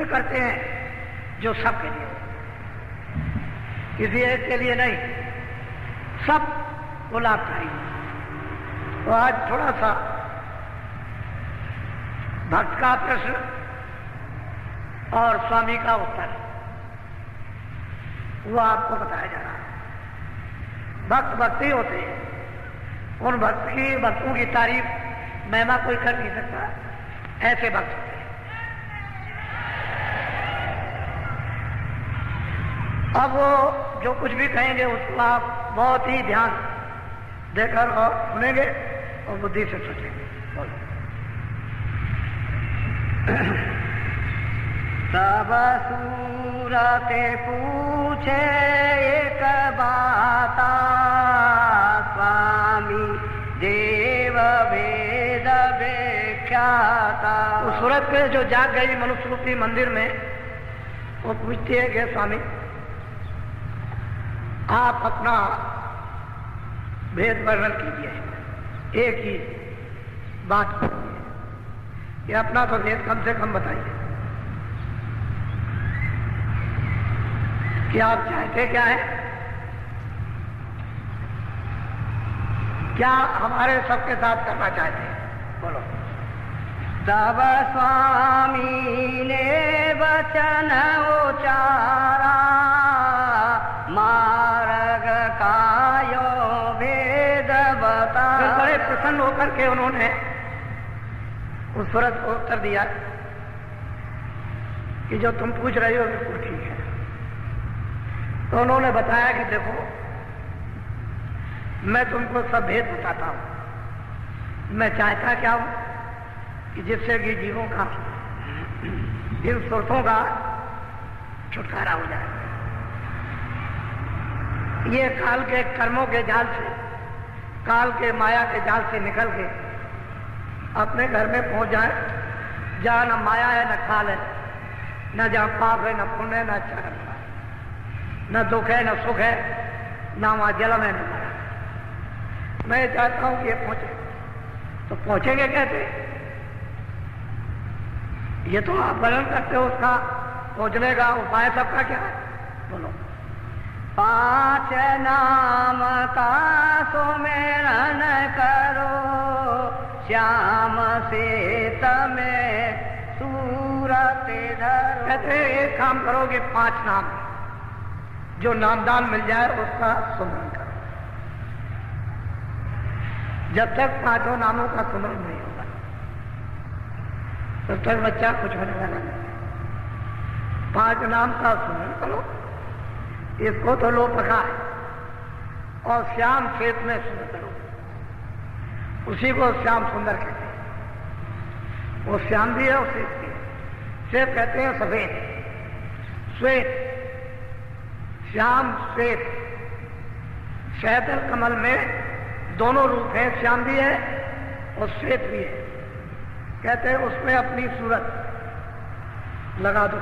इसलिए करते हैं जो सबके लिए हो, किसी एक के लिए नहीं, सब को लाभकारी हो। तो आज थोड़ा सा भक्त का प्रश्न और स्वामी का उत्तर वो आपको बताया जा रहा है। भक्त भक्ति होते हैं, उन भक्तों की तारीफ महिमा कोई कर नहीं सकता, ऐसे भक्त होते हैं। अब वो जो कुछ भी कहेंगे उसको आप बहुत ही ध्यान देकर और सुनेंगे और बुद्धि से सोचेंगे। बोलो। सब सूरते पूछे एक बाता, स्वामी देव वेद व्याख्याता। उस सूरत पे जो जाग गई मनुष्य रूपी मंदिर में, वो पूछती है कि स्वामी आप अपना भेद वर्णन कीजिए, एक ही बात कीजिए कि अपना तो भेद कम से कम बताइए कि आप चाहते क्या है, क्या हमारे सबके साथ करना चाहते हैं। बोलो। तब स्वामी ने वचन उचारा, मार्ग कायो भेद बता। बड़े प्रसन्न होकर के उन्होंने उस सूरत को उत्तर दिया कि जो तुम पूछ रहे हो बिल्कुल ठीक है। तो उन्होंने बताया कि देखो मैं तुमको सब भेद बताता हूं, मैं चाहता क्या हूं कि जिससे कि जीवों का इन सुरतों का छुटकारा हो जाए, ये काल के कर्मों के जाल से, काल के माया के जाल से निकल के अपने घर में पहुंच जाए, जहां न माया है न काल है, न जहां पाप है न पुण्य है न अच्छा है, न दुख है न सुख है, न वहां जलम है न माया। मैं चाहता हूं कि ये पहुंचे। तो पहुंचेंगे कैसे? ये तो आप वर्णन करते हो, उसका पहुंचने का उपाय सबका क्या है। बोलो। 5 नाम का सुमिरन करो, श्याम से तमें सूरत धरो। कहते एक काम करो कि 5 नाम जो नामदान मिल जाए उसका सुमरन करो। जब तक 5 नामों का सुमरन नहीं होगा तब तक बच्चा कुछ होने वाला नहीं। 5 नाम का सुमरन करो, इसको तो लो पका है, और श्याम श्वेत में सुंदर करो, उसी को श्याम सुंदर कहते हैं। वो श्याम भी है और श्वेत भी है। श्वेत कहते हैं सफेद, श्वेत श्याम श्वेत। शहदल कमल में दोनों रूप हैं, श्याम भी है और श्वेत भी है। कहते हैं उसमें अपनी सूरत लगा दो,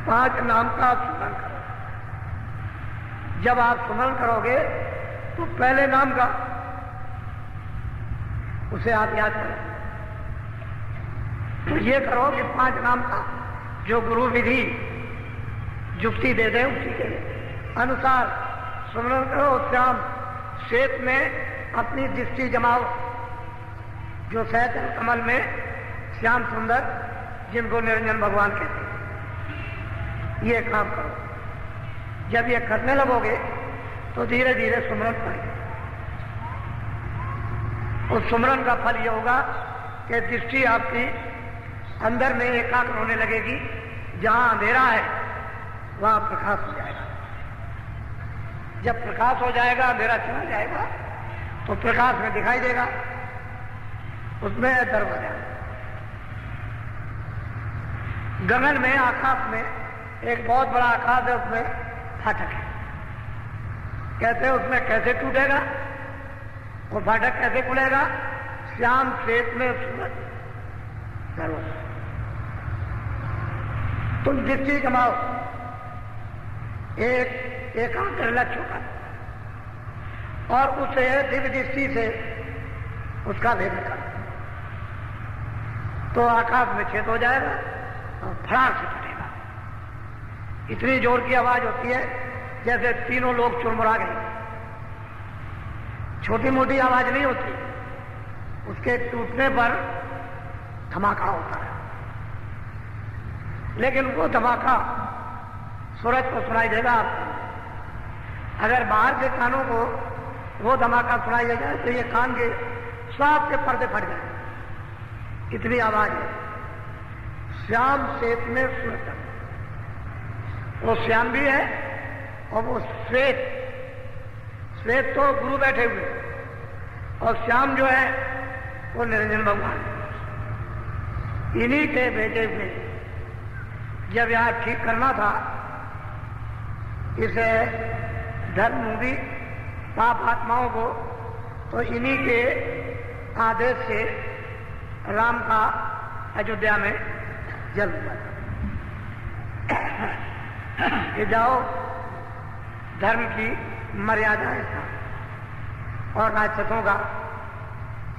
5 नाम का आप सुमरन करो। जब आप सुमरन करोगे तो पहले नाम का उसे आप याद करो। तो ये करो कि 5 नाम का जो गुरु विधि जुक्ति दे दे उसी के अनुसार सुमरन करो। श्याम श्वेत में अपनी दृष्टि जमाओ, जो सहजल कमल में श्याम सुंदर, जिनको निरंजन भगवान कहते हैं। ये काम करो। जब ये करने लगोगे तो धीरे धीरे सुमरन करेंगे। उस सुमरन का फल ये होगा कि दृष्टि आपकी अंदर में एकाग्र होने लगेगी। जहां अंधेरा है वहां प्रकाश हो जाएगा। जब प्रकाश हो जाएगा, अंधेरा चला जाएगा, तो प्रकाश में दिखाई देगा, उसमें दरवाजा। गगन में, आकाश में एक बहुत बड़ा आकाश है, उसमें फाटक है। कहते हैं उसमें कैसे टूटेगा, वो फाटक कैसे खुलेगा? श्याम श्वेत में सूरज करो। तुम दृष्टि कमाओ, एक एकाग्र लक्ष्य होगा, और उसे दिव्य दृष्टि से उसका भेद करो, तो आकाश में छेद हो जाएगा और फड़ाक से फटेगा। इतनी जोर की आवाज होती है जैसे तीनों लोग चुरमुरा गए। छोटी मोटी आवाज नहीं होती, उसके टूटने पर धमाका होता है। लेकिन वो धमाका सूरज को सुनाई देगा आपको। अगर बाहर के कानों को वो धमाका सुनाई दे जाए तो ये कान के सब के पर्दे फट जाए, इतनी आवाज है। श्याम श्वेत में सूरज, वो श्याम भी है और वो श्वेत, श्वेत तो गुरु बैठे हुए, और श्याम जो है वो निरंजन भगवान। इन्हीं के बेटे हुए जब यहां ठीक करना था इसे धर्ममुखी पाप आत्माओं को, तो इन्हीं के आदेश से राम का अयोध्या में जन्म हुआ कि जाओ धर्म की मर्यादा है और राक्षसों का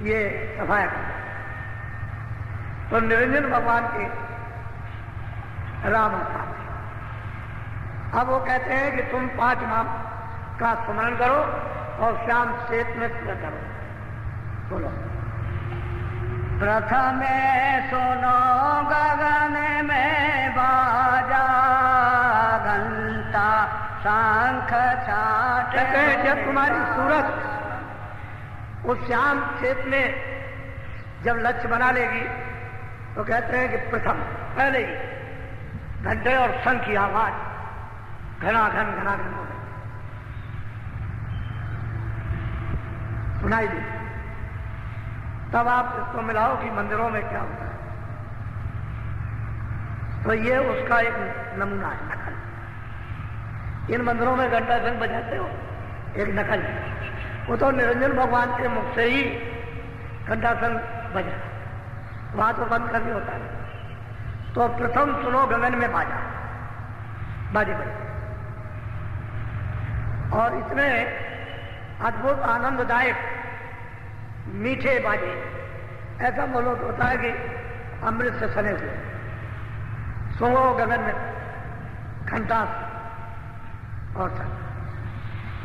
ये सफाया कर। तो निरंजन भगवान के राम अवतार। अब वो कहते हैं कि तुम 5 नाम का स्मरण करो और श्याम श्वेत में पूरा करो। बोलो। प्रथमे सुनो गगन में बाजा, घंटा शंख छाट। कहते हैं जब तुम्हारी सूरत उस श्याम श्वेत में जब लक्ष्य बना लेगी तो कहते हैं कि प्रथम पहले ही घंटे और शंख की आवाज घनाघन हो गई, सुनाई दी। तब आप इसको मिलाओ कि मंदिरों में क्या होता है। तो ये उसका एक नमूना है, नकल। इन मंदिरों में घंटा शंख बजाते हो, एक नकल है। वो तो निरंजन भगवान के मुख से ही घंटा शंख बजा, वहां तो बंद करनी होता है। तो प्रथम सुनो गगन में बाजा, बाजे बजे, और इतने अद्भुत आनंददायक मीठे बाजे, ऐसा बोलो तो होता है कि अमृत से सने हुए। सुनो गगन में घंटा और शंख,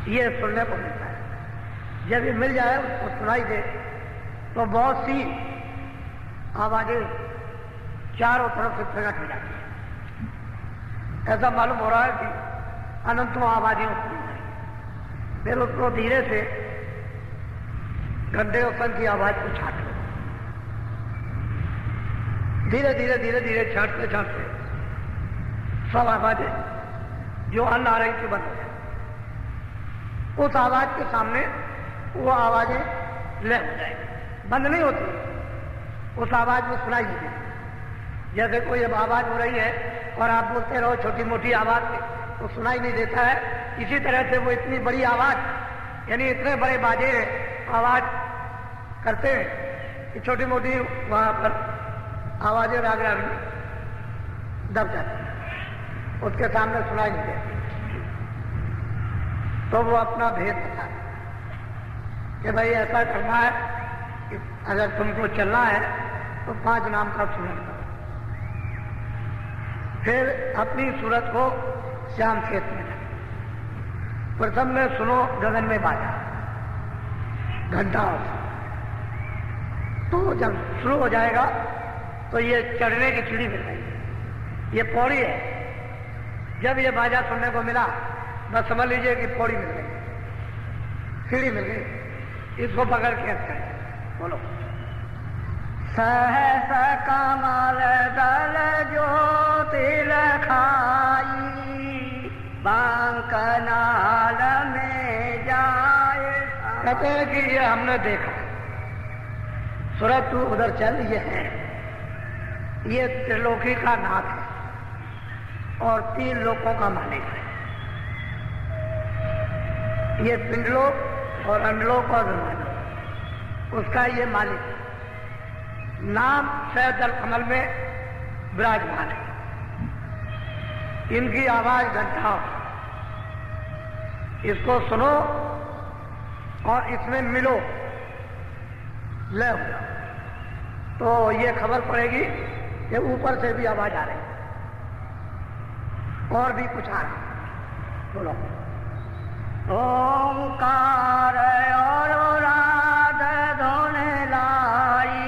ये सुनने को मिलता है। जब ये मिल जाए उसको सुनाई दे तो बहुत सी आवाजें चारों तरफ से प्रकट हो जाती है। ऐसा मालूम हो रहा है कि अनंतों आवाजें उत्पन्न हुई। फिर उसको धीरे से घंटे और शंख की आवाज को छाट लो। धीरे धीरे धीरे धीरे छाटते छाटते सब आवाजें जो अन्न आ रही थी बंद हो जाए। उस आवाज के सामने वो आवाजें लय हो जाएगी, बंद नहीं होती। उस आवाज में सुनाई नहीं देती। जैसे कोई अब आवाज हो रही है और आप बोलते रहो छोटी मोटी आवाज से तो सुनाई नहीं देता है। इसी तरह से वो इतनी बड़ी आवाज, यानी इतने बड़े बाजे आवाज करते हैं कि छोटी मोटी वहां पर आवाजें राग राग दब जाती है, उसके सामने सुनाई नहीं देती। तो वो अपना भेद बता है कि भाई ऐसा करना है कि अगर तुमको चलना है तो 5 नाम का स्मरण करो। फिर अपनी सूरत को श्याम श्वेत में लगे। प्रथम में सुनो गगन में बाजा, घंटा। तो जब शुरू हो जाएगा तो ये चढ़ने की सीढ़ी मिल गई, ये पौड़ी है। जब ये बाजा सुनने को मिला बस समझ लीजिए कि पौड़ी मिल गई, सीढ़ी मिल गई। इसको पकड़ के अच्छा बोलो। सहस कमल दल ज्योति लखाई, बांकनाल में जाए। कहते हैं कि ये हमने देखा। सूरज तू उधर चल, ये है, ये त्रिलोकी का नाथ है और 3 लोकों का मालिक है। ये पिंडलोक और अंडलोक और ब्रह्मांड, उसका ये मालिक है। नाम सैदल कमल में विराजमान है। इनकी आवाज घंटा, इसको सुनो और इसमें मिलो, लय हो जाओ, तो ये खबर पड़ेगी कि ऊपर से भी आवाज आ रही है। और भी कुछ आ रहा, बोलो। ओंकार और राध धुन लाई,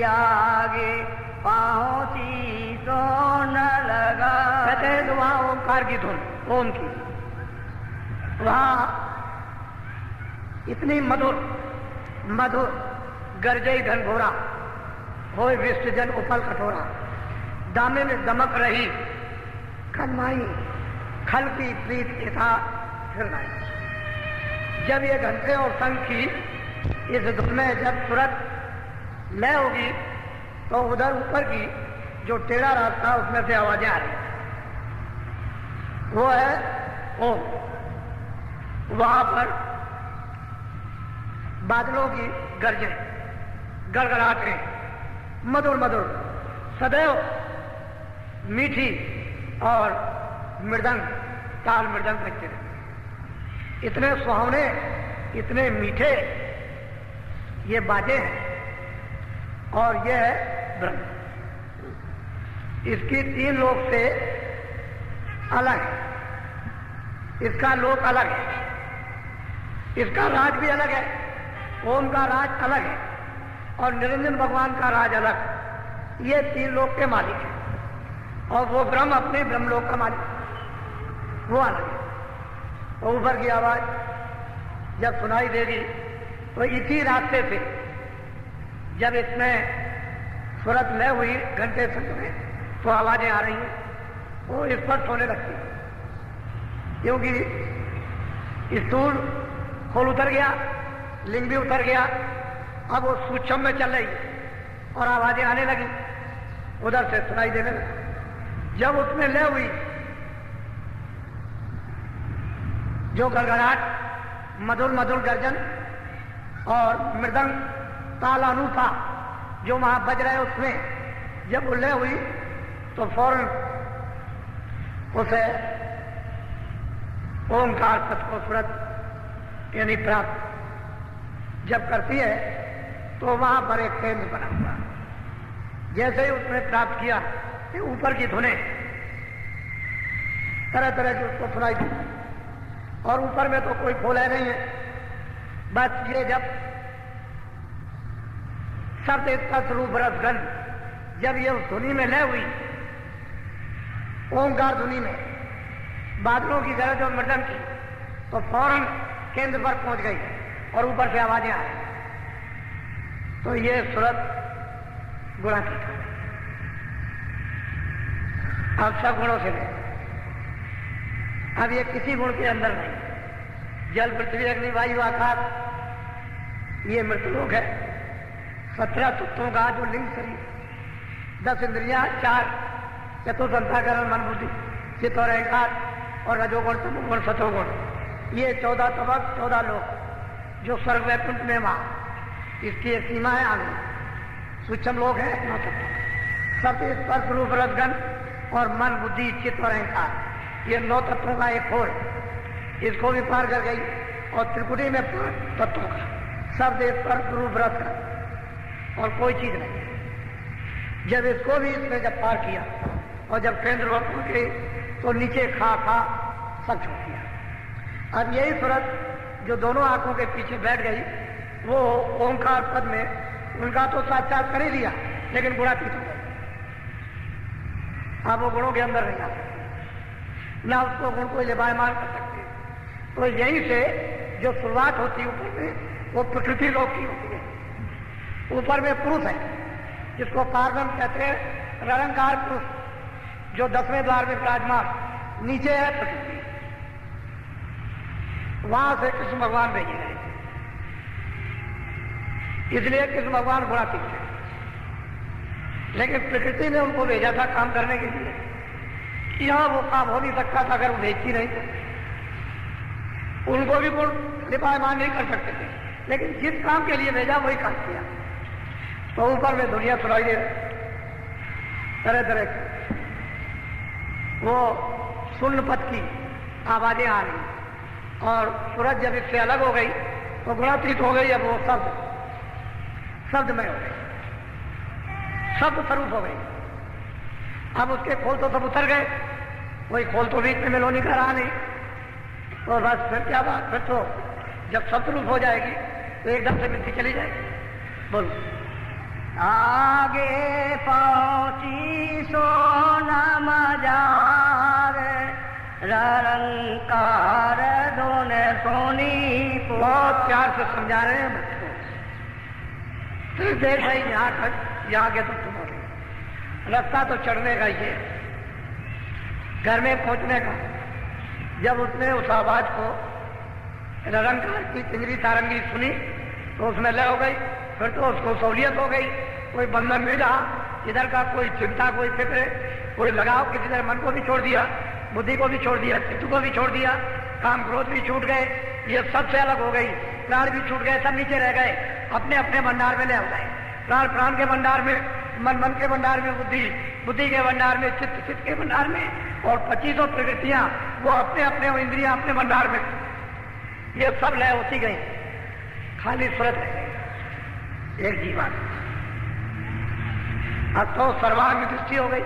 आगे पहुंची तो न लगा। कहते हैं तो वहां ओंकार की धुन, ओम की, वहां इतनी मधुर मधुर गरजई घनघोरा, होय विष्टजन उपल कठोरा, दामे में दमक रही खनमाई, खल की प्रीत यथा फिर लाई। जब ये घंटे और शंख की इस धुन में जब तुरंत लय होगी तो उधर ऊपर की जो टेढ़ा रास्ता उसमें से आवाजें आ रही, वो है ओम। वहां पर बादलों की गर्जें, गड़गड़ाहटें, मधुर मधुर सदैव मीठी और मृदंग, ताल मृदंग बजते रहे। इतने सुहावने, इतने मीठे ये बाजे हैं। और यह है ब्रह्म, इसकी 3 लोक से अलग है, इसका लोक अलग है, इसका राज भी अलग है। ओम का राज अलग है और निरंजन भगवान का राज अलग। ये 3 लोक के मालिक हैं और वो ब्रह्म अपने ब्रह्मलोक का मालिक, वो अलग है। और ऊपर की आवाज जब सुनाई देगी तो इसी रास्ते से जब इसमें सुरत लय हुई घंटे संग में तो आवाजें आ रही हैं, वो इस पर सोने लगती है, क्योंकि स्थूल खोल उतर गया, लिंग भी उतर गया, अब वो सूक्ष्म में चल रही और आवाजें आने लगी, उधर से सुनाई देने लगी। जब उसमें लय हुई, जो गड़गड़ाहट, मधुर मधुर गर्जन और मृदंग तालानु था जो वहां बज रहे, उसमें जब लय हुई तो फौरन उसे ओंकार पद को सुरत यानी प्राप्त जब करती है तो वहां पर एक केंद्र बना हुआ। जैसे ही उसने प्राप्त किया कि ऊपर की धुनें तरह तरह की उसको सुनाई दी, और ऊपर में तो कोई खोला नहीं है, बस ये जब शब्द स्पर्श रूप रस गंध जब ये उस धुनी में लय हुई, ओंकार धुनी में बादलों की गरज और मृदंग की, तो फौरन केंद्र पर पहुंच गई और ऊपर से आवाजें आ रही। तो ये सूरत गुणातीत हो गई। अब सब गुणों से नहीं, अब ये किसी गुण के अंदर नहीं। जल पृथ्वी अग्नि वायु आकाश ये मृतलोक है। 17 तत्वों का जो लिंग शरीर, 10 इंद्रियां, 4 चतुर्संताकरण मन बुद्धि चित्त और अहंकार और रजोगुण तमोगुण सतोगुण, ये 14 तबक 14 लोक जो स्वर्ग वैकुंठ में वहां इसकी एक सीमा है। आगे सूक्ष्म लोक है 9 तत्व, सब स्पर्श रूप रसगन और मन बुद्धि चित्त और अहंकार, ये 9 तत्वों का एक खोल, इसको भी पार कर गई। और त्रिकुटी में 5 तत्वों का शब्द स्पर्श रूप रस का और कोई चीज नहीं। जब इसको भी इसने जब पार किया और जब केंद्र पर पहुंच गई तो नीचे खा सब छोड़ दिया। अब यही सूरत जो दोनों आंखों के पीछे बैठ गई, वो ओंकार पद में उनका तो साक्षात कर ही लिया, लेकिन गुणातीत हो गई। अब वो गुणों के अंदर नहीं आ सकते, ना उसको गुण को लिबायमान कर सकते। तो यहीं से जो शुरुआत होती है ऊपर में, वो प्रकृति लोक की होती है। ऊपर में पुरुष है जिसको कार्बन कहते हैं, निरंकार पुरुष जो 10वें द्वार में विराजमान, नीचे है प्रकृति। वहां से कृष्ण भगवान भेजे गए, इसलिए कृष्ण भगवान गुणातीत है। लेकिन प्रकृति ने उनको भेजा था काम करने के लिए, यहां वो काम हो नहीं सकता था अगर वो भेजती नहीं तो। उनको भी गुण लिपायमान नहीं कर सकते थे, लेकिन जिस काम के लिए भेजा वही काम किया। तो ऊपर में दुनिया सुनाई दे तरह तरह की, वो शून्य पद की आवाजें आ रही, और सूरज जब इससे अलग हो गई तो गुणातीत हो गई। अब वो शब्दमय हो गई, शब्द स्वरूप हो गई। अब उसके खोल तो सब उतर गए, कोई खोल तो बीच में मिलोनी का रहा नहीं, तो बस फिर क्या बात, फिर तो जब शत्रुप हो जाएगी तो एकदम से मिलती चली जाएगी। बोलो। आगे पहुंची सोना मजार, रंकार दोने सोनी। बहुत प्यार से समझा रहे हैं बच्चों। फिर देख भाई यहाँ तक, यहाँ के तो तुम्हारे रास्ता तो चढ़ने का ही है, घर में पहुंचने का। जब उसने उस आवाज को रंकार की पिंजरी सारंगी सुनी तो उसमें लय हो गई। फिर तो उसको सहूलियत हो गई, कोई बंधन नहीं रहा, इधर का कोई चिंता, कोई फिक्र, कोई लगाव, किसी तरह मन को भी छोड़ दिया, बुद्धि को भी छोड़ दिया, चित्त को भी छोड़ दिया, काम क्रोध भी छूट गए, ये सबसे अलग हो गई, प्राण भी छूट गए, सब नीचे रह गए, अपने अपने भंडार में ले हो गए। प्राण प्राण के भंडार में, मन मन के भंडार में, बुद्धि बुद्धि के भंडार में, चित्त चित्त के भंडार में, और 25 प्रकृतियां वो अपने अपने इंद्रियां अपने भंडार में, ये सब लय होती गई, खाली सूरत रह गई, एक जीवन। अब तो सर्वांग दृष्टि हो गई,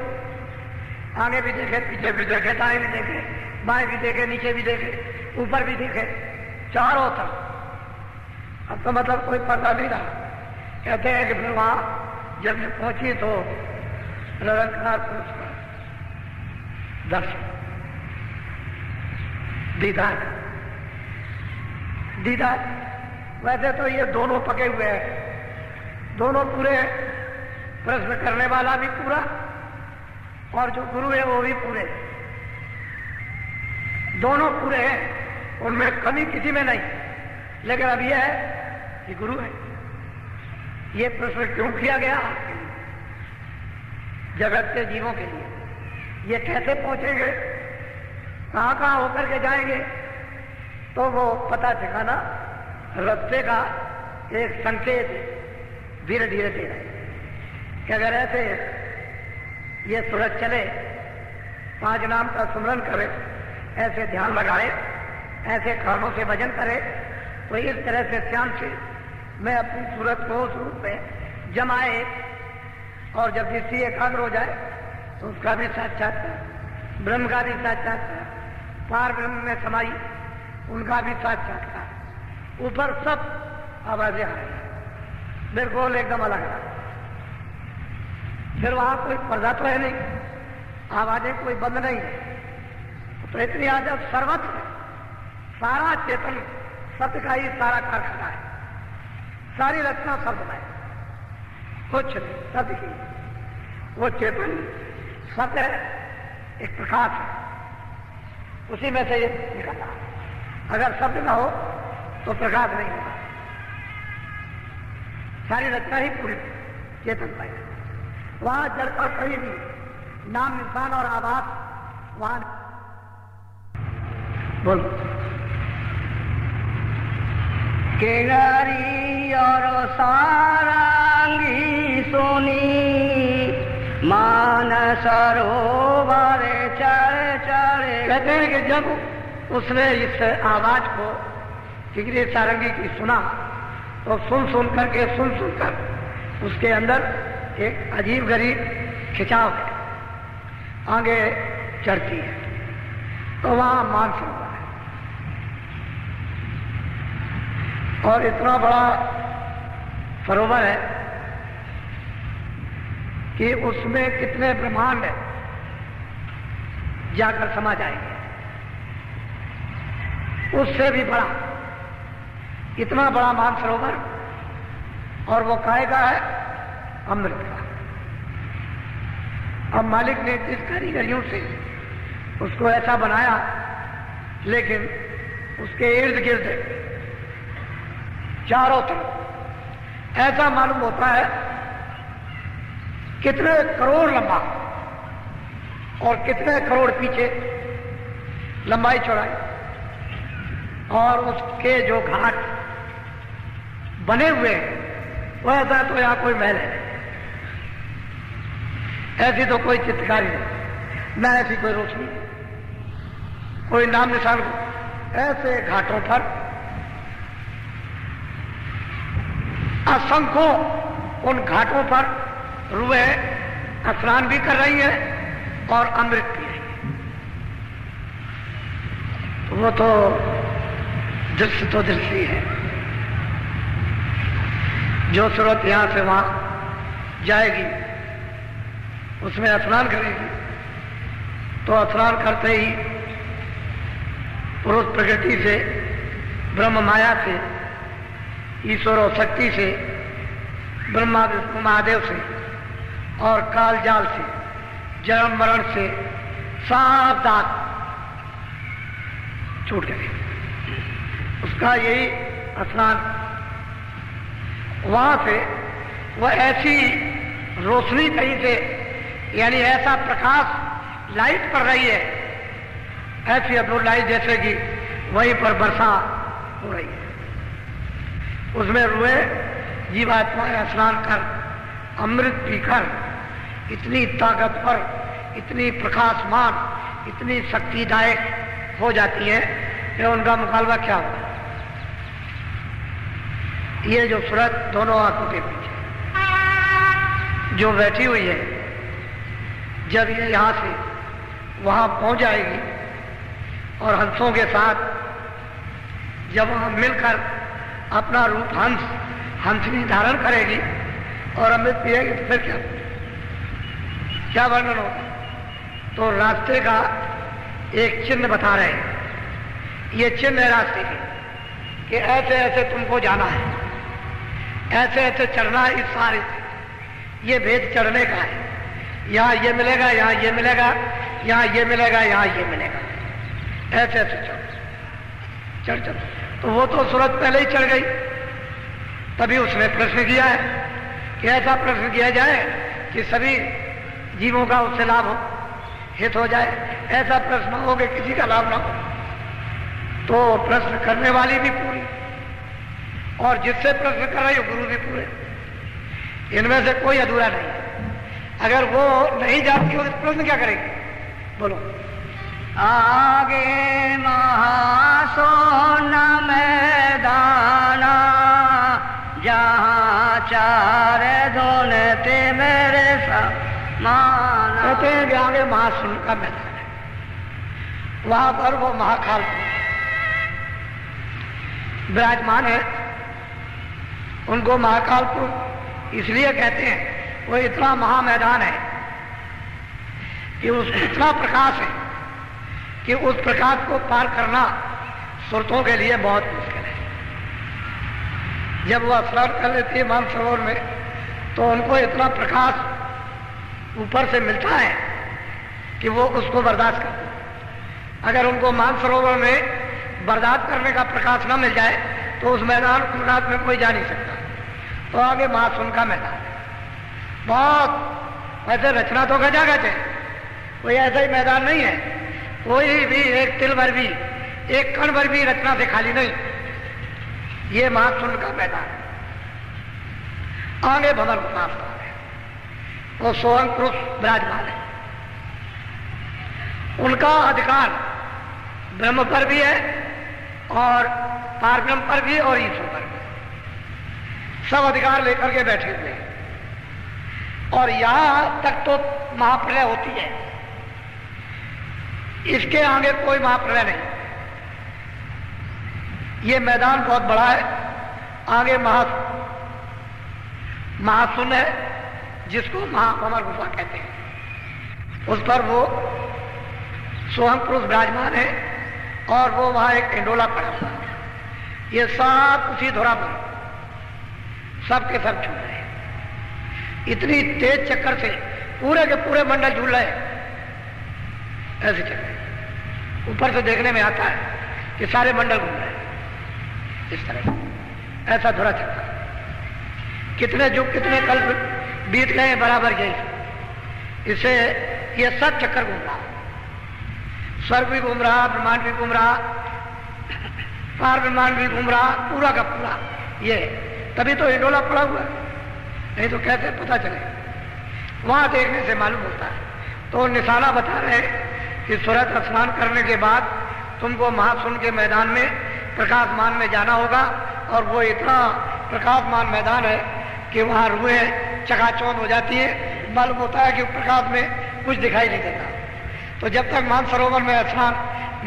आगे भी देखे, पीछे भी देखे, दाएं भी देखे, बाएं भी देखे, नीचे भी देखे, ऊपर भी देखे, चारों तरफ। अब तो मतलब कोई पर्दा नहीं रहा। कहते हैं कि फिर वहां जब मैं पहुंची तो निरंकार पुरुष का दर्शन, दीदार दीदार। वैसे तो ये दोनों पके हुए हैं, दोनों पूरे, प्रश्न करने वाला भी पूरा और जो गुरु है वो भी पूरे, दोनों पूरे हैं, उनमें कमी किसी में नहीं। लेकिन अब यह है कि गुरु है। ये प्रश्न क्यों किया गया आपके लिए, जगत के जीवों के लिए? ये कैसे पहुंचेंगे, कहां कहां होकर के जाएंगे, तो वो पता ठिकाना रास्ते का एक संकेत धीरे धीरे दे रहे हैं कि अगर ऐसे ये सूरज चले, 5 नाम का सुमरन करे, ऐसे ध्यान लगाए, ऐसे कानों से भजन करे, तो इस तरह से श्याम से मैं अपनी सूरत को उस रूप में जमाए, और जब दृष्टि एकाग्र हो जाए तो उसका भी साक्षात्कार, ब्रह्म का भी साक्षात्कार, पार ब्रह्म में समाई उनका भी साक्षात्कार, ऊपर सब आवाजें आ रही, बिल्कुल एकदम अलग है। फिर वहां कोई पर्दा तो है नहीं, आवाजें कोई बंद नहीं है, तो इतनी आजब सर्वत्र सारा चेतन सत्य का ही सारा कारखाना है, सारी रचना शब्द में, कुछ नहीं, सत्य की। वो चेतन सत्य है, एक प्रकाश है, उसी में से ये निकलता है। अगर शब्द न हो तो प्रकाश नहीं होगा, सारी रचना ही पूरी चेतन पर है। वहां जड़ पर कहीं भी नाम, निशान और आवाज वहां बोलो। किनारी और सारंगी सोनी, मान सरोवर चढ़ चढ़े। कहते हैं कि जब उसने इस आवाज को किगरी सारंगी की सुना, तो सुन कर उसके अंदर एक अजीब गरीब खिंचाव है, आगे चढ़ती है, तो वहां मान सरोवर है, और इतना बड़ा सरोवर है कि उसमें कितने ब्रह्मांड जाकर समा जाएंगे, उससे भी बड़ा, इतना बड़ा मानसरोवर, और वो काहे का है? अमृत का। अब मालिक ने जिस कारीगरियों से उसको ऐसा बनाया, लेकिन उसके इर्द गिर्द चारों तरफ ऐसा मालूम होता है कितने करोड़ लंबा और कितने करोड़ पीछे लंबाई चौड़ाई, और उसके जो घाट बने हुए हैं वैसा तो यहां कोई महल है, ऐसी तो कोई चित्रकारी नहीं, न ऐसी कोई रोशनी, कोई नाम निशान। ऐसे घाटों पर असंख्यों उन घाटों पर रूहें स्नान भी कर रही हैं और अमृत पी रही हैं। वो तो दृश्य है। जो सूरत यहां से वहां जाएगी उसमें स्नान करेगी, तो स्नान करते ही पुरुष प्रकृति से, ब्रह्म माया से, ईश्वर और शक्ति से, ब्रह्मा विष्णु महादेव से और काल जाल से, जन्म मरण से सब दाग छूट गए। उसका यही स्नान। वहां से वह ऐसी रोशनी कहीं से, यानी ऐसा प्रकाश, लाइट पड़ रही है, ऐसी अद्भुत लाइट जैसे कि वहीं पर वर्षा हो रही है। उसमें रुए जीवात्माएं स्नान कर, अमृत पीकर इतनी ताकतवर, इतनी प्रकाशमान, इतनी शक्तिदायक हो जाती है कि उनका मुकाबला क्या होगा। ये जो सूरत दोनों आंखों के पीछे जो बैठी हुई है, जब ये यहां से वहां पहुंच जाएगी और हंसों के साथ जब वहां मिलकर अपना रूप हंसनी धारण करेगी और अमृत पिएगी, तो फिर क्या वर्णन होगा। तो रास्ते का एक चिन्ह बता रहे हैं। ये चिन्ह है रास्ते के कि ऐसे ऐसे तुमको जाना है, ऐसे ऐसे चढ़ना है। इस सारे ये भेद चढ़ने का है। यहाँ ये मिलेगा, यहाँ ये मिलेगा, यहाँ ये मिलेगा, यहाँ ये मिलेगा, ऐसे ऐसे चढ़। तो वो तो सूरत पहले ही चढ़ गई, तभी उसने प्रश्न किया है कि ऐसा प्रश्न किया जाए कि सभी जीवों का उससे लाभ हो, हित हो जाए। ऐसा प्रश्न हो कि किसी का लाभ ना हो। तो प्रश्न करने वाली भी पूरी और जिससे प्रश्न कर रही हो गुरु भी पूरे, इनमें से कोई अधूरा नहीं है। अगर वो नहीं जानती हो तो प्रश्न क्या करेगी, बोलो। आगे महासोना मैदाना, जहाँ चार धुनते मेरे समान। कहते हैं कि आगे महासुन का मैदान है, वहां पर वो महाकाल विराजमान है। उनको महाकालपुर इसलिए कहते हैं, वो इतना महामैदान है कि उस इतना प्रकाश है कि उस प्रकाश को पार करना सुरतों के लिए बहुत मुश्किल है। जब वह स्नान कर लेती है मानसरोवर में, तो उनको इतना प्रकाश ऊपर से मिलता है कि वो उसको बर्दाश्त करते हैं। अगर उनको मानसरोवर में बर्दाश्त करने का प्रकाश न मिल जाए तो उस मैदान गुजरात में कोई जा नहीं सकता। तो आगे महासुन का मैदान है। बहुत वैसे रचना तो गजागज है, कोई ऐसा ही मैदान नहीं है। कोई भी एक तिल भर भी, एक कण भर भी रचना से खाली नहीं। ये महासुन का मैदान है। आगे भवन उपास है, वो सोहम पुरुष विराजमान है। उनका अधिकार ब्रह्म पर भी है और पारब्रह्म पर भी और ईश्वर पर भी, सब अधिकार लेकर के बैठे हुए हैं। और यहां तक तो महाप्रलय होती है, इसके आगे कोई महाप्रलय नहीं। ये मैदान बहुत बड़ा है। आगे महासुन है, जिसको महाभंवर गुफा कहते हैं। उस पर वो सोहम पुरुष विराजमान है और वो वहां एक इंडोला पड़ा हुआ है। ये सब उसी धुरा पर सब के सब झूल रहे हैं। इतनी तेज चक्कर से पूरे के पूरे मंडल झूल रहे हैं। ऐसे चल रहे, ऊपर से देखने में आता है कि सारे मंडल घूम रहे हैं। इस तरह ऐसा धुरा चक्कर, कितने युग कितने कल्प बीत गए बराबर यही। इससे ये सब चक्कर घूम रहा, स्वर्ग भी घूम रहा, ब्रह्मांड भी घूम रहा, पार ब्रह्मांड भी घूम रहा, पूरा का पूरा। ये तभी तो इंडोला पड़ा हुआ है, नहीं तो कैसे पता चले। वहां देखने से मालूम होता है। तो निशाना बता रहे कि सूरत स्नान करने के बाद तुमको महासुन के मैदान में प्रकाशमान में जाना होगा। और वो इतना प्रकाशमान मैदान है कि वहां रूहें चकाचौंध हो जाती है। मालूम होता है कि प्रकाश में कुछ दिखाई नहीं देता। तो जब तक मानसरोवर में स्नान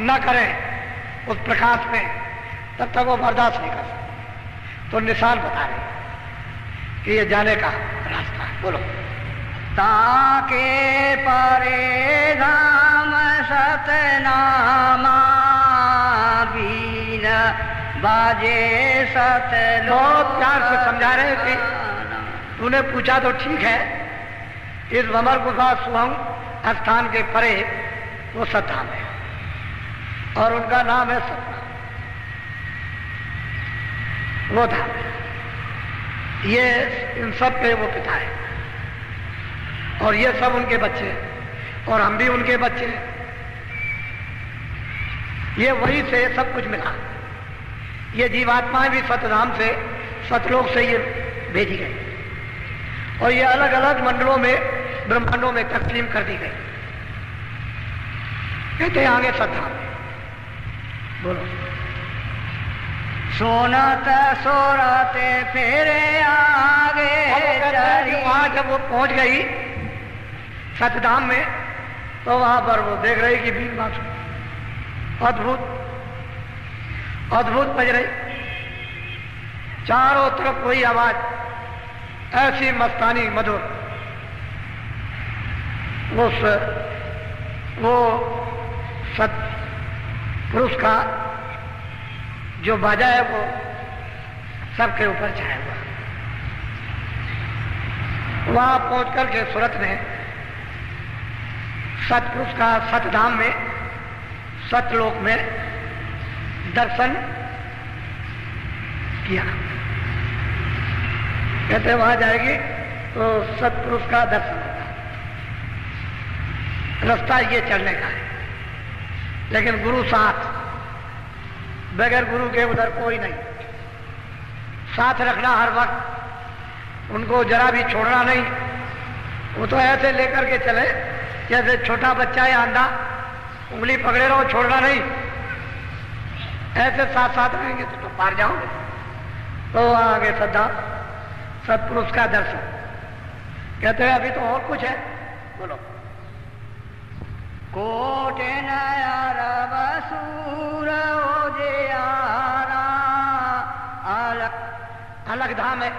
न करें उस प्रकाश में, तब तक वो बर्दाश्त नहीं कर सकते। तो निशान बता रहे कि ये जाने का रास्ता है। बोलो। ताके परे धाम सतनामा बीन बाजे सत। बहुत प्यार से समझा रहे थे। तूने पूछा तो ठीक है, इस भंवर गुफा सुहंग स्थान के परे वो सतधाम है और उनका नाम है सतना। वो धाम है, ये इन सब के वो पिता है और ये सब उनके बच्चे हैं और हम भी उनके बच्चे हैं। ये वही से सब कुछ मिला। ये जीवात्माएं भी सतधाम से, सतलोक से ये भेजी गई और ये अलग अलग मंडलों में, ब्रह्मांडों में तकसीम कर दी गई। कहते हैं आगे सतधाम। बोलो। सोनत सोरते फेरे आगे चली। वहां जब वो पहुंच गई सतधाम में तो वहां पर वो देख रही कि बीन बांसुरी अद्भुत अद्भुत बज रही। चारों तरफ कोई आवाज ऐसी मस्तानी मधुर। वो सत पुरुष का जो बाजा है वो सबके ऊपर छाया हुआ। वहां पहुंचकर के सूरत ने सतपुरुष का सतधाम में, सतलोक में दर्शन किया। कहते वहां जाएगी तो सतपुरुष का दर्शन होगा। रास्ता ये चलने का है, लेकिन गुरु साथ, बगैर गुरु के उधर कोई नहीं। साथ रखना हर वक्त, उनको जरा भी छोड़ना नहीं। वो तो ऐसे लेकर के चले जैसे छोटा बच्चा है आंधा, उंगली पकड़े रहो, छोड़ना नहीं। ऐसे साथ साथ रहेंगे तो पार जाओगे। तो आगे सदा सतपुरुष का दर्शन। कहते हैं अभी तो और कुछ है। बोलो। कोटे नयार बसूर ओजियारा अलग अलग धाम है।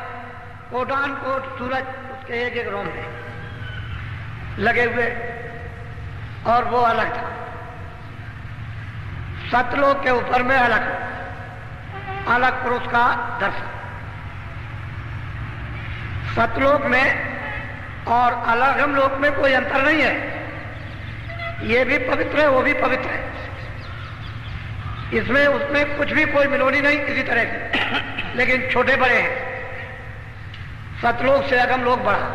कोटान कोट सूरज उसके एक एक रोम में लगे हुए और वो अलग था। सतलोक के ऊपर में अलग अलग पुरुष का दर्शन। सतलोक में और अलग हम लोक में कोई अंतर नहीं है। ये भी पवित्र है, वो भी पवित्र है। इसमें उसमें कुछ भी कोई मिलोनी नहीं किसी तरह की, लेकिन छोटे बड़े हैं। सतलोक से अगम लोक बढ़ा।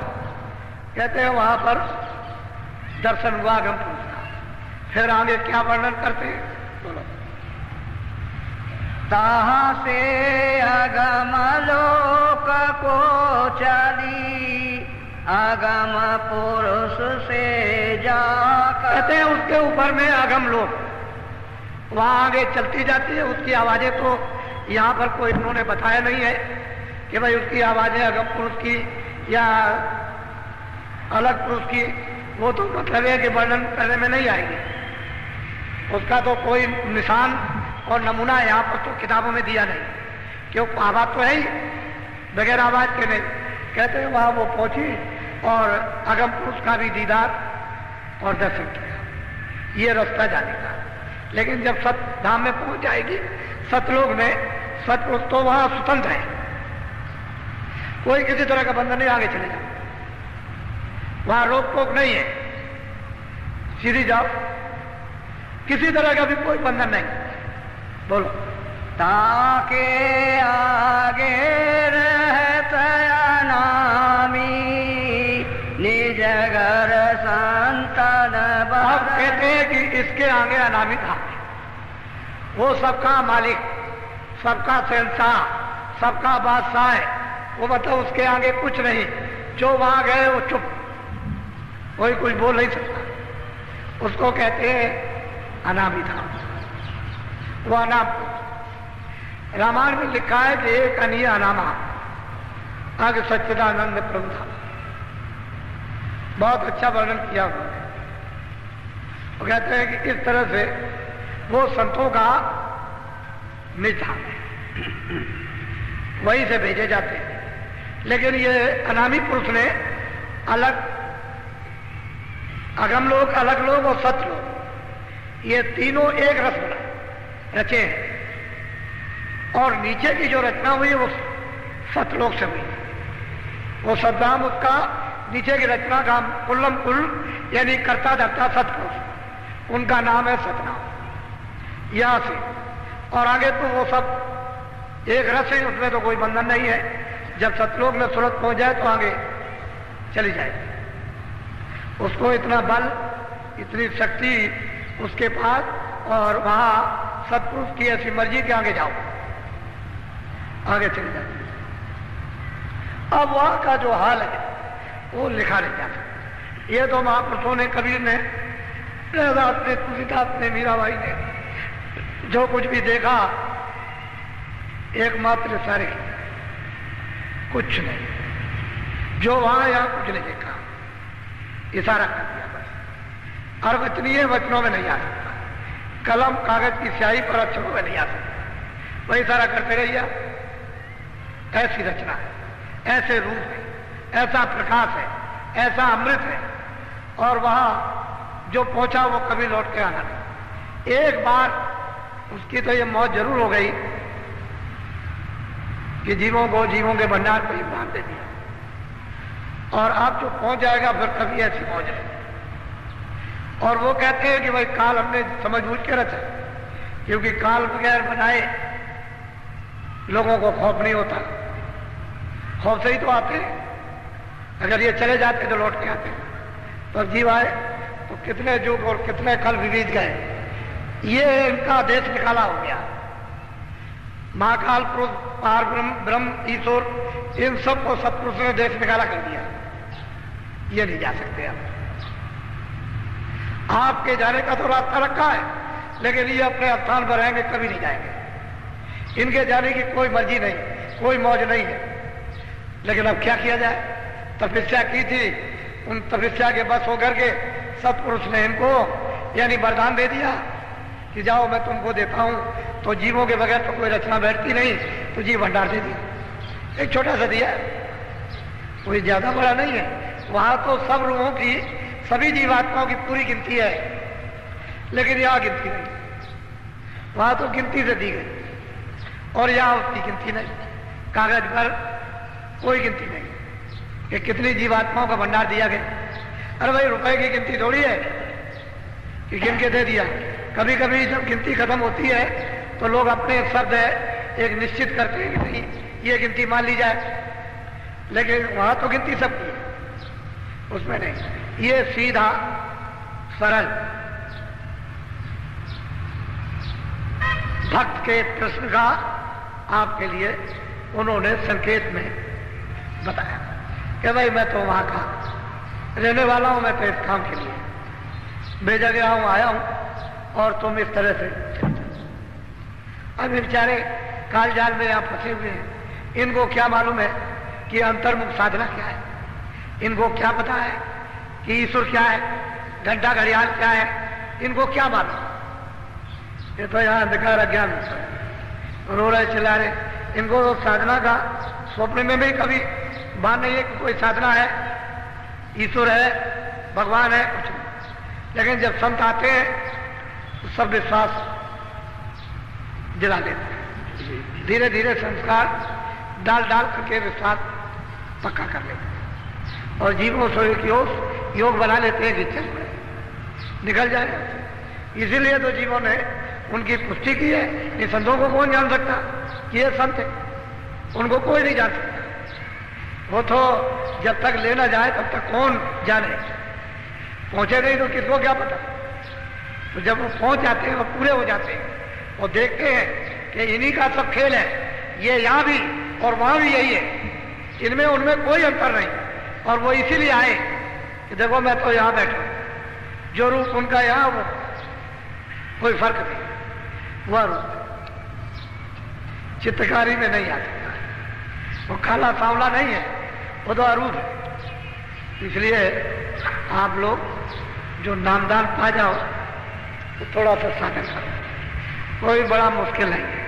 कहते हैं वहां पर दर्शन हुआ अगम पुरुष का। फिर आगे क्या वर्णन करते हैं। बोलो। ताहा से अगम लोक को चली अगम पुरुष से जा। कहते हैं उसके ऊपर में अगम लोक, वहां आगे चलती जाती है। उसकी आवाजें तो यहाँ पर कोई उन्होंने बताया नहीं है कि भाई उसकी आवाजें अगम पुरुष की या अलग पुरुष की। वो तो मतलब है कि वर्णन करने में नहीं आएगी। उसका तो कोई निशान और नमूना यहाँ पर तो किताबों में दिया नहीं, क्यों आवाज तो है ही, बगैर आवाज के नहीं। कहते हैं वहां वो पहुंची और अगम पुरुष का भी दीदार और दर्शन किया। ये रास्ता जाने का। लेकिन जब सतधाम में पहुंच जाएगी, सतलोक में, सतपुरुष तो वहां स्वतंत्र है। कोई किसी तरह का बंधन नहीं, आगे चले जाओ। वहां रोक टोक नहीं है, सीधी जाओ, किसी तरह का भी कोई बंधन नहीं। बोलो। ताके आगे रहत अनामी निज घर संतन। अब कहते हैं कि इसके आगे अनामी था। वो सबका मालिक, सबका शहंशाह, सबका बादशाह है। वो मतलब उसके आगे कुछ नहीं। जो वहां गए वो चुप, कोई कुछ बोल नहीं सकता। उसको कहते हैं अनामी था। वो अनाम, रामायण में लिखा है कि एक अनीय अनामा आगे सच्चिदानंद प्रभु था। बहुत अच्छा वर्णन किया उन्होंने। वो कहते हैं कि इस तरह से वो संतों का निज धाम है, वहीं से भेजे जाते हैं। लेकिन ये अनामी पुरुष ने अलग, अगम लोक, अलग लोक और सतलोक, ये तीनों एक रस बना रचे हैं। और नीचे की जो रचना हुई वो सतलोक से हुई। वो सतधाम, उसका नीचे की रचना का कुल्लम कुल यानी कर्ता धर्ता सतपुरुष, उनका नाम है सतनाम। यहां से और आगे तो वो सब एक रस है, उसमें तो कोई बंधन नहीं है। जब सतलोक में सूरत पहुंच जाए तो आगे चली जाए। उसको इतना बल, इतनी शक्ति उसके पास, और वहां सतपुरुष की ऐसी मर्जी के आगे जाओ, आगे चले जाए। अब वहां का जो हाल है वो लिखा नहीं जा सकता। ये तो महापुरुषों ने, कबीर ने, रविदास ने, तुलसीदास ने, मीराबाई ने जो कुछ भी देखा, एकमात्र सारे, कुछ नहीं। जो वहां यहां कुछ नहीं देखा, इशारा कर दिया बस। अर्वचनीय वचनों में नहीं आ सकता, कलम कागज की स्याही पर अक्षरों में नहीं आ सकता, वही इशारा करते रहिए। ऐसी रचना है, ऐसे रूप है, ऐसा प्रकाश है, ऐसा अमृत है। और वहां जो पहुंचा वो कभी लौट के आना नहीं। एक बार उसकी तो ये मौत जरूर हो गई कि जीवों को जीवों के भंडार पर ही मार दे दिया। और अब जो पहुंच जाएगा फिर कभी ऐसी मौज नहीं। और वो कहते हैं कि भाई काल हमने समझ बूझ के रचा, क्योंकि काल बगैर बनाए लोगों को खौफ नहीं होता। खौफ से ही तो आते हैं। अगर ये चले जाते तो लौट के आते, तो जीव आए तो कितने युग और कितने कल बीत गए। ये इनका देश निकाला हो गया। महाकाल पुरुष, पार ब्रह्म, ईश्वर, इन सब को सत्पुरुष ने देश निकाला कर दिया। ये नहीं जा सकते आप। आपके जाने का तो रास्ता रखा है, लेकिन ये अपने स्थान पर रहेंगे, कभी नहीं जाएंगे। इनके जाने की कोई मर्जी नहीं, कोई मौज नहीं है। लेकिन अब क्या किया जाए? तपस्या की थी, उन तपस्या के बस होकर के सत्पुरुष ने इनको यानी वरदान दे दिया कि जाओ मैं तुमको देता हूं। तो जीवों के बगैर तो कोई रचना बैठती नहीं, तो जीव भंडार दे दिया। एक छोटा सा दिया, कोई ज्यादा बड़ा नहीं है। वहां तो सब रूहों की, सभी जीवात्माओं की पूरी गिनती है, लेकिन यहां गिनती नहीं। वहां तो गिनती से दी गई और यहां उसकी गिनती नहीं। कागज पर कोई गिनती नहीं कि कितनी जीवात्माओं का भंडार दिया गया। अरे भाई रुपए की गिनती थोड़ी है कि गिन के दे दिया। कभी कभी जब गिनती खत्म होती है तो लोग अपने शब्द एक निश्चित करते हैं कि नहीं ये गिनती मान ली जाए, लेकिन वहां तो गिनती सबकी है, उसमें नहीं। ये सीधा सरल भक्त के प्रश्न का आपके लिए उन्होंने संकेत में बताया कि भाई मैं तो वहां का रहने वाला हूं, मैं तो इस काम के लिए भेजा गया हूं, आया हूं, और तुम इस तरह से। अब बेचारे काल जाल में यहां फंसे हुए हैं। इनको क्या मालूम है कि अंतर्मुख साधना क्या है? इनको क्या पता है कि ईश्वर क्या है, घंटा घड़ियाल क्या है? इनको क्या मालूम? ये तो यहां अंधकार अज्ञान रो रहे, चिल्ला रहे। इनको तो साधना का स्वप्न में भी कभी भान नहीं है कि कोई साधना है, ईश्वर है, भगवान है, कुछ नहीं। लेकिन जब संत आते हैं तो सब विश्वास दिला देते हैं। धीरे धीरे संस्कार डाल डाल करके विश्वास पक्का कर लेते हैं और जीवों से योग बना लेते हैं कि चल निकल जाए। इसीलिए तो जीवों ने उनकी पुष्टि की है। इन संतों को कौन जान सकता कि ये संत है? उनको कोई नहीं जान सकता। वो तो जब तक लेना जाए तब तक कौन जाने, पहुंचे नहीं तो किसको क्या पता। तो जब वो पहुंच जाते हैं और पूरे हो जाते हैं और देखते हैं कि इन्हीं का सब खेल है, ये यहां भी और वहां भी यही है, इनमें उनमें कोई अंतर नहीं। और वो इसीलिए आए कि देखो मैं तो यहां बैठा हूं, जो रूप उनका यहां वो कोई फर्क नहीं। वह रूप चित्रकारी में नहीं आ सकता, वो काला सांवला नहीं है, वो तो अरूप है। इसलिए आप लोग जो नामदान पा जाओ तो थोड़ा सा साधन करो, कोई बड़ा मुश्किल नहीं है।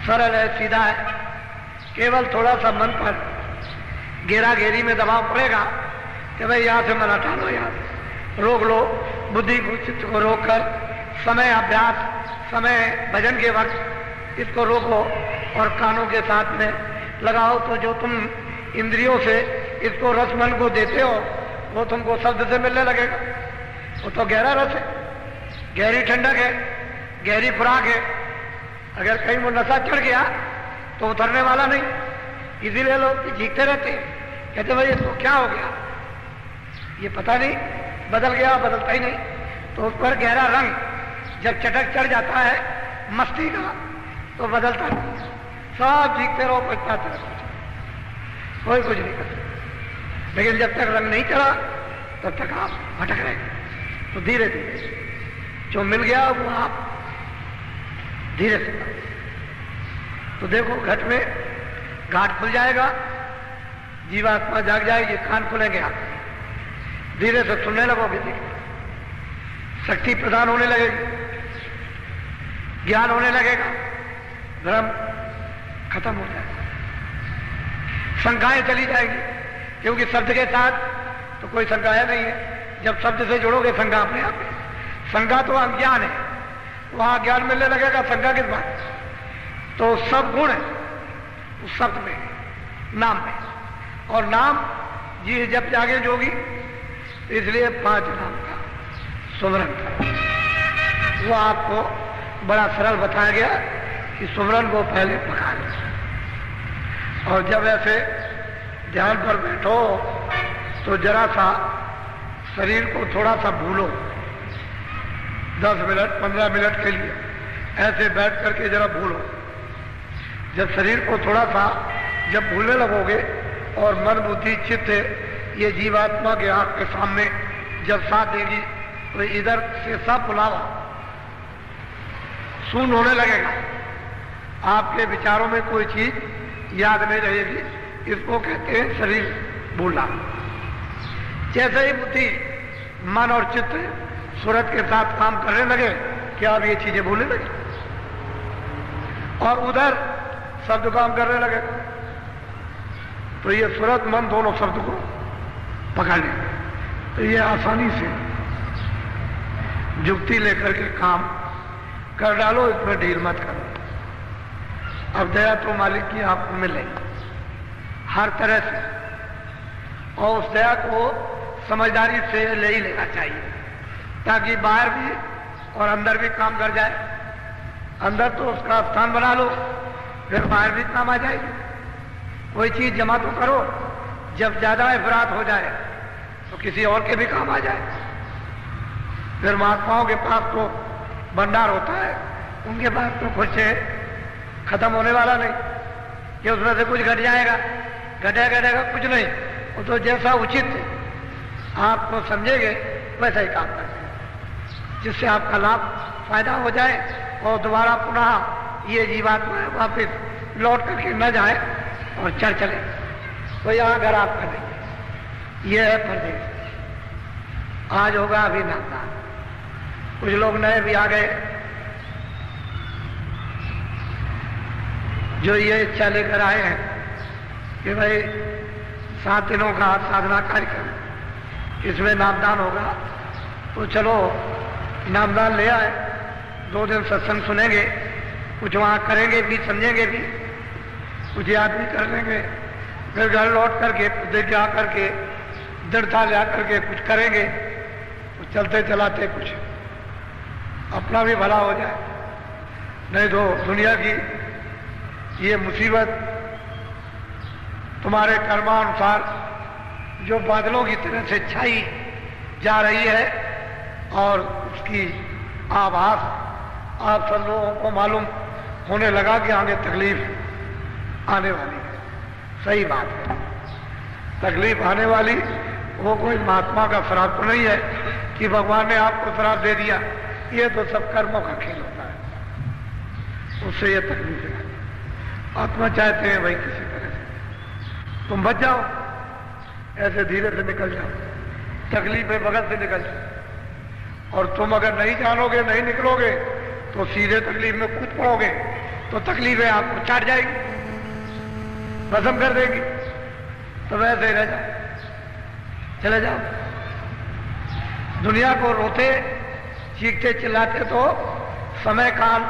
सरल है, सीधा है। केवल थोड़ा सा मन पर घेरा घेरी में दबाव पड़ेगा कि भाई यहां से मन हटा लो, यहां से रोक लो। बुद्धि को, चित्त को रोक कर समय अभ्यास, समय भजन के वक्त इसको रोको और कानों के साथ में लगाओ। तो जो तुम इंद्रियों से इसको रस मन को देते हो वो तुमको शब्द से मिलने लगेगा। वो तो गहरा रस है, गहरी ठंडक है, गहरी खुराक है। अगर कहीं वो नशा चढ़ गया तो उतरने वाला नहीं। इसीलिए लोग जीतते रहते हैं, कहते भाई इसको क्या हो गया, ये पता नहीं, बदल गया, बदलता ही नहीं। तो उस पर गहरा रंग जब चटक चढ़ जाता है मस्ती का तो बदलता नहीं। सब जीतते रहो, पछताते रहो, कोई कुछ नहीं कर सकता। लेकिन जब तक रंग नहीं चढ़ा तब तक आप भटक रहे। तो धीरे धीरे जो मिल गया वो आप धीरे से करो। तो देखो घट में घाट खुल जाएगा, जीवात्मा जाग जाएगी, कान खुलेंगे, आप धीरे से सुनने लगोगे, देखिए शक्ति प्रदान होने लगेगी, ज्ञान होने लगेगा, भ्रम खत्म हो जाएगा, शंकाएं चली जाएगी। क्योंकि शब्द के साथ तो कोई शंकाएं नहीं है। जब शब्द से जुड़ोगे शंका अपने आप है। शंका तो अज्ञान है, वहां ज्ञान मिलने लगेगा, शंका किस बात। तो सब गुण है उस शब्द में, नाम में। और नाम जी जब जागे जोगी, इसलिए 5 नाम का सुमरन का वो आपको बड़ा सरल बताया गया कि सुमरन को पहले पका लो। और जब ऐसे ध्यान पर बैठो तो जरा सा शरीर को थोड़ा सा भूलो, 10 मिनट 15 मिनट के लिए ऐसे बैठ करके जरा भूलो। जब शरीर को थोड़ा सा जब भूलने लगोगे और मन बुद्धि चित्त ये जीवात्मा के आंख के सामने जब साथ देगी तो इधर से सब बुलावा शून्य होने लगेगा। आपके विचारों में कोई चीज याद नहीं रहेगी। इसको कहते हैं शरीर भूलना। जैसे ही बुद्धि मन और चित्त सूरत के साथ काम करने लगे कि आप ये चीजें भूलने लगे और उधर शब्द काम करने लगे तो ये सूरत मन दोनों शब्द को पकड़ लें। तो ये आसानी से जुक्ति लेकर के काम कर डालो, इसमें ढील मत करो। अब दया तो मालिक की आपको मिले हर तरह से, और उस दया को समझदारी से ले ही लेना चाहिए ताकि बाहर भी और अंदर भी काम कर जाए। अंदर तो उसका स्थान बना लो, फिर बाहर भी काम आ जाएगी। कोई चीज जमा तो करो, जब ज्यादा अफरात हो जाए तो किसी और के भी काम आ जाए। फिर महात्माओं के पास तो भंडार होता है, उनके पास तो कुछ खत्म होने वाला नहीं कि उसमें से कुछ घट जाएगा, घटेगा कुछ नहीं। वो तो जैसा उचित आपको समझेंगे वैसा ही काम करेंगे, जिससे आपका लाभ फायदा हो जाए और दोबारा पुनः ये जीवात्मा वापिस लौट करके न जाए और चल चले। तो यहाँ घर आपका नहीं, ये है परदेश। आज होगा अभी नामदान। कुछ लोग नए भी आ गए जो ये इच्छा लेकर आए हैं कि भाई 7 दिनों का साधना कार्यक्रम, इसमें नामदान होगा, तो चलो नामदान ले आए। 2 दिन सत्संग सुनेंगे, कुछ वहां करेंगे भी, समझेंगे भी, कुछ याद भी कर लेंगे। फिर घर लौट करके प्रतिज्ञा करके दृढ़ता ला करके कुछ करेंगे, कुछ चलते चलाते कुछ अपना भी भला हो जाए। नहीं तो दुनिया की ये मुसीबत तुम्हारे कर्मानुसार जो बादलों की तरह से छाई जा रही है और उसकी आभास आप सब लोगों को मालूम होने लगा कि आगे तकलीफ आने वाली है। सही बात है, तकलीफ आने वाली। वो कोई महात्मा का श्राप तो नहीं है कि भगवान ने आपको श्राप दे दिया, ये तो सब कर्मों का खेल होता है, उससे ये तकलीफ है। आत्मा चाहते हैं भाई किसी तरह से तुम बच जाओ, ऐसे धीरे से निकल जाओ, तकलीफें बगल से निकल जाओ। और तुम अगर नहीं जानोगे, नहीं निकलोगे तो सीधे तकलीफ में कूद पड़ोगे तो तकलीफें आपको चाट जाएगी, भस्म कर देगी। तो वैसे ही रह जाओ, चले जाओ। दुनिया को रोते चीखते चिल्लाते तो समय काल,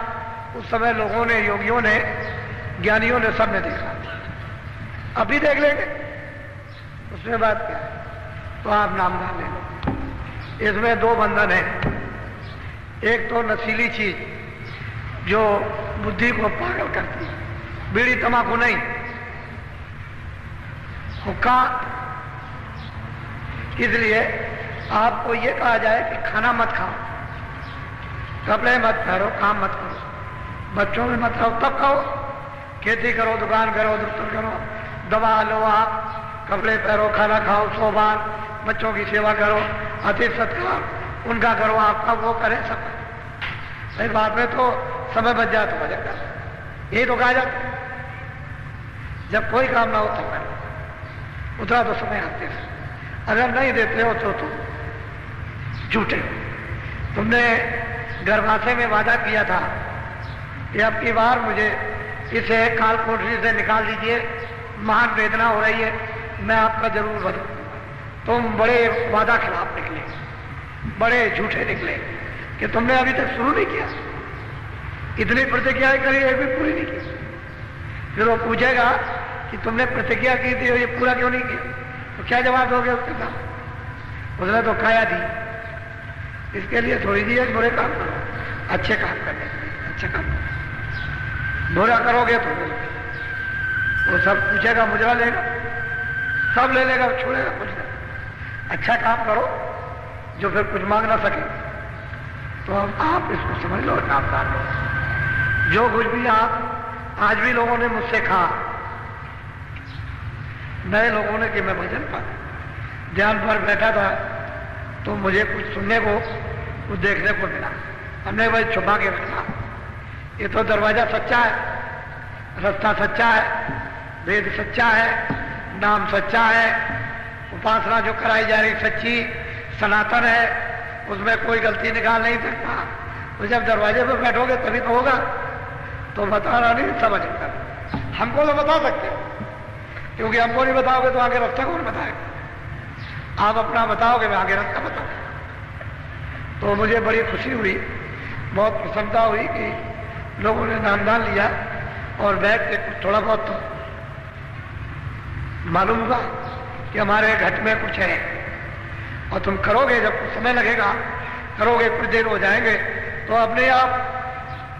उस समय लोगों ने, योगियों ने, ज्ञानियों ने, सबने देखा। अभी देख लेंगे, उसमें बात क्या है। तो आप नामदान ले लो। इसमें दो बंधन है। एक तो नशीली चीज जो बुद्धि को पागल करती है, बीड़ी तंबाकू नहीं, हुक्का। इसलिए आपको यह कहा जाए कि खाना मत खाओ, कपड़े मत पहनो, काम मत करो, बच्चों में मत खाओ, तब खाओ। खेती करो, दुकान करो, दफ्तर करो, दवा लो, आप कपड़े पहनो, खाना खाओ, 100 बार, बच्चों की सेवा करो, अतिथि सत्कार उनका करो, आपका वो करें सब। भाई बाद में तो समय बच जाए तो मजा कर, यही तो कहा जाता है। जब कोई काम ना हो तब करो, उतना तो समय आते हैं। अगर नहीं देते हो तो तुम झूठे हो। तुमने गर्भाशय में वादा किया था कि अब की बार मुझे इसे काल कोठरी से निकाल दीजिए, महान वेदना हो रही है, मैं आपका जरूर बदलूंगा। तुम बड़े वादा खिलाफ निकले, बड़े झूठे निकले कि तुमने अभी तक शुरू नहीं किया, इतनी प्रतिज्ञाएं करी, एक भी पूरी नहीं की। फिर वो पूछेगा कि तुमने प्रतिज्ञा की थी और ये पूरा क्यों नहीं किया, तो क्या जवाब दोगे उसके साथ? उसने तो काया दी। इसके लिए थोड़ी दी है, बुरे काम करो, अच्छे काम करने के लिए अच्छे काम करो। बुरा करोगे तो वो सब पूछेगा, मुजरा लेगा, सब ले लेगा, छोड़ेगा कुछ नहीं। अच्छा काम करो जो फिर कुछ मांग ना सके। तो आप इसको समझ लो, नामदान लो। जो कुछ भी आप, आज भी लोगों ने मुझसे कहा, नए लोगों ने, कि मैं भजन पर ध्यान पर बैठा था तो मुझे कुछ सुनने को, कुछ देखने को मिला। हमने भाई छुपा के रखा। ये तो दरवाजा सच्चा है, रास्ता सच्चा है, वेद सच्चा है, नाम सच्चा है, उपासना जो कराई जा रही सच्ची सनातन है, उसमें कोई गलती निकाल नहीं सकता। तो जब दरवाजे पर बैठोगे तभी तो होगा। तो बताना नहीं, समझ कर हमको तो बता सकते हो, क्योंकि हमको नहीं बताओगे तो आगे रास्ता कौन बताएगा। आप अपना बताओगे, मैं आगे रास्ता बताऊंगा। तो मुझे बड़ी खुशी हुई, बहुत प्रसन्नता हुई कि लोगों ने नामदान लिया और बैठ के कुछ थोड़ा बहुत तो मालूम हुआ कि हमारे घट में कुछ है। और तुम करोगे, जब कुछ समय लगेगा, करोगे, कुछ देर हो जाएंगे तो अपने आप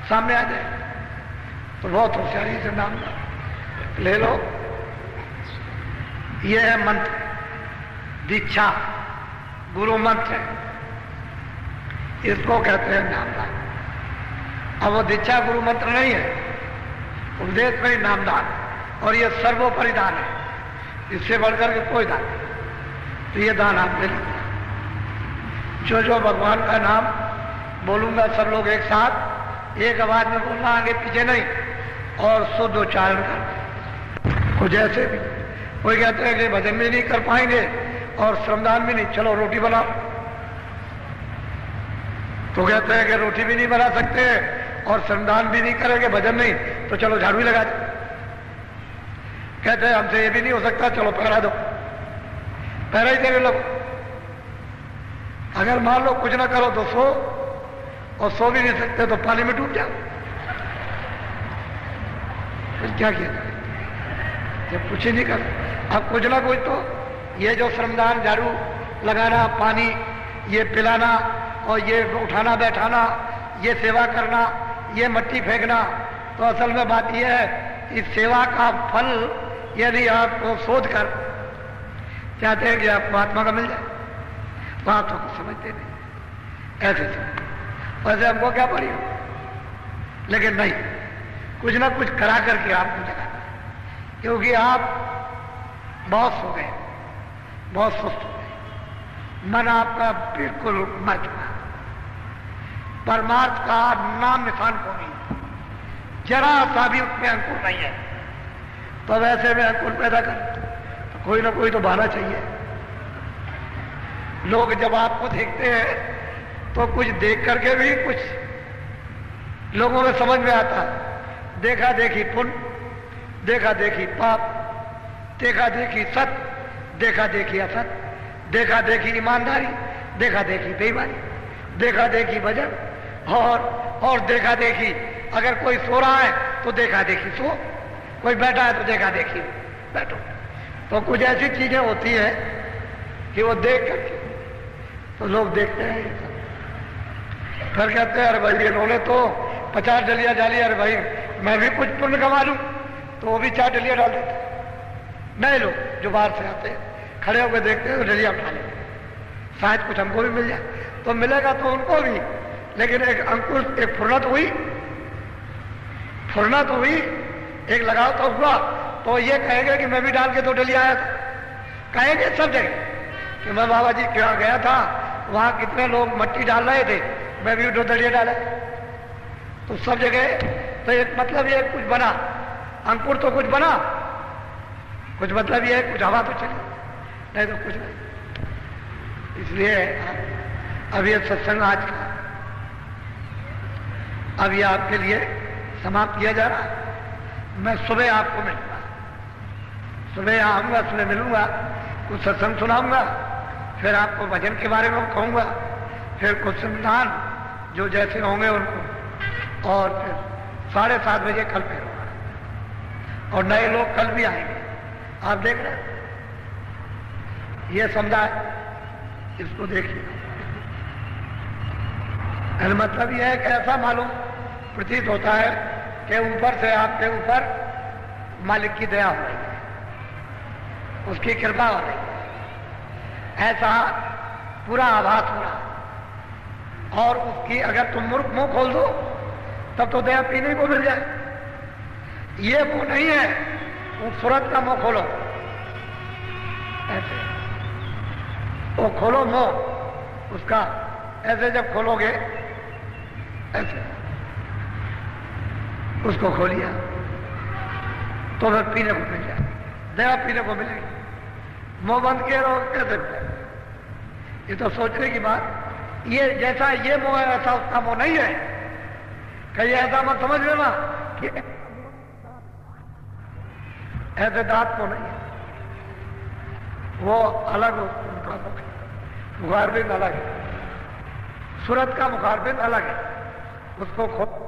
सामने आ जाए। तो बहुत होशियारी से नामदान ले लो। यह है मंत्र, दीक्षा, गुरु मंत्र है, इसको कहते हैं नामदान। अब वो दीक्षा गुरु मंत्र नहीं है, उपदेश में ही नामदान, और ये सर्वोपरि दान है, इससे बढ़कर के कोई दान नहीं। तो ये दान आप ले लीजिए। जो भगवान का नाम बोलूंगा सब लोग एक साथ एक आवाज में बोलना, आगे पीछे नहीं, और शुद्ध उच्चारण कर। कुछ ऐसे भी कोई कहते हैं कि भजन भी नहीं कर पाएंगे और श्रमदान भी नहीं, चलो रोटी बनाओ। तो कहते हैं कि रोटी भी नहीं बना सकते और श्रमदान भी नहीं करेंगे, भजन नहीं, तो चलो झाड़ू ही लगा दो। कहते हैं हमसे ये भी नहीं हो सकता, चलो पकड़ा दो, पहरा ही देने लगो। अगर मान लो कुछ ना करो तो सो, और सो भी नहीं सकते तो पानी में डूब जाओ। फिर क्या किया जाए जब कुछ ही नहीं कर। अब कुछ ना कुछ तो ये जो श्रमदान, झाड़ू लगाना, पानी ये पिलाना, और ये उठाना बैठाना, ये सेवा करना, ये मट्टी फेंकना, तो असल में बात यह है, इस सेवा का फल यदि आपको शोध कर चाहते हैं कि आपको आत्मा का मिल जाए, तो आप तो कुछ समझते नहीं, ऐसे समझते। वैसे हमको क्या पड़ी हो, लेकिन नहीं, कुछ ना कुछ करा करके आपको जगाना, क्योंकि आप बहुत सो गए, बहुत सुस्त हो गए, मन आपका बिल्कुल मर चुका, परमार्थ का नाम निशान को नहीं, जरा सा भी उसमें अंकुर नहीं है। तो वैसे में अंकुर पैदा कर, तो कोई ना कोई तो बहाना चाहिए। लोग जब आपको देखते हैं तो कुछ देख करके भी कुछ लोगों में समझ में आता है देखा देखी पुण्य, देखा देखी पाप, देखा देखी सत्य, देखा देखी असत, देखा देखी ईमानदारी, देखा देखी बेईमानी, देखा देखी वजन, और देखा देखी अगर कोई सो रहा है तो देखा देखी सो, कोई बैठा है तो देखा देखी बैठो। तो कुछ ऐसी चीजें होती हैं कि वो देख करके तो लोग देखते हैं, फिर कहते हैं अरे भाई इन्होंने तो 50 डलिया डाली, अरे भाई मैं भी कुछ पुण्य कमा लूं, तो वो भी 4 डलिया डाल देते। नए लोग जो बाहर से आते हैं खड़े होकर देखते हैं तो डलिया उठा लेते, शायद कुछ हमको भी मिल जाए, तो मिलेगा तो उनको भी, लेकिन एक अंकुर, एक फुर्ना तो हुई, एक लगाव तो हुआ, तो ये कहेंगे कि मैं भी डाल के 2 डलिया आया था, कहेंगे सब जगह कि मैं बाबा जी क्या गया था, वहां कितने लोग मट्टी डाल रहे थे, मैं भी 2 डलिया डाला, तो सब जगह तो एक मतलब ये कुछ बना, अंकुर तो कुछ बना, कुछ मतलब ये कुछ हवा तो चली, नहीं तो कुछ नहीं। इसलिए अब ये सत्संग आज का अब ये आपके लिए समाप्त किया जा रहा है। मैं सुबह आपको मिलूंगा, सुबह आऊंगा, सुबह मिलूंगा, कुछ सत्संग सुनाऊंगा, फिर आपको भजन के बारे में कहूंगा, फिर कुछ संविधान जो जैसे होंगे उनको, और फिर 7:30 बजे कल फिर होगा, और नए लोग कल भी आएंगे। आप देख रहे हैं ये समुदाय, इसको देखिए, मतलब यह है कि ऐसा मालूम प्रतीत होता है कि ऊपर से आपके ऊपर मालिक की दया हो रही है, उसकी कृपा हो रही है, ऐसा पूरा आभास हो रहा। और उसकी अगर तुम मुंह खोल दो तब तो दया पीने को मिल जाए। ये मुंह नहीं है, वो सूरत का मुंह खोलो, ऐसे वो खोलो मुंह उसका, ऐसे जब खोलोगे ऐसे उसको खोलिया तो फिर पीने को मिल जाए, दया पीने को मिलेगी। मुंह बंद किए रहो कैसे? ये तो सोचने की बात, ये जैसा ये मुंह है ऐसा उसका मुंह नहीं है, कहीं ऐसा मत समझ लेना कि ऐसे दांत को नहीं है, वो अलग उनका मुखारबिंद अलग है, सूरत का मुखारबिंद अलग है, उसको खोल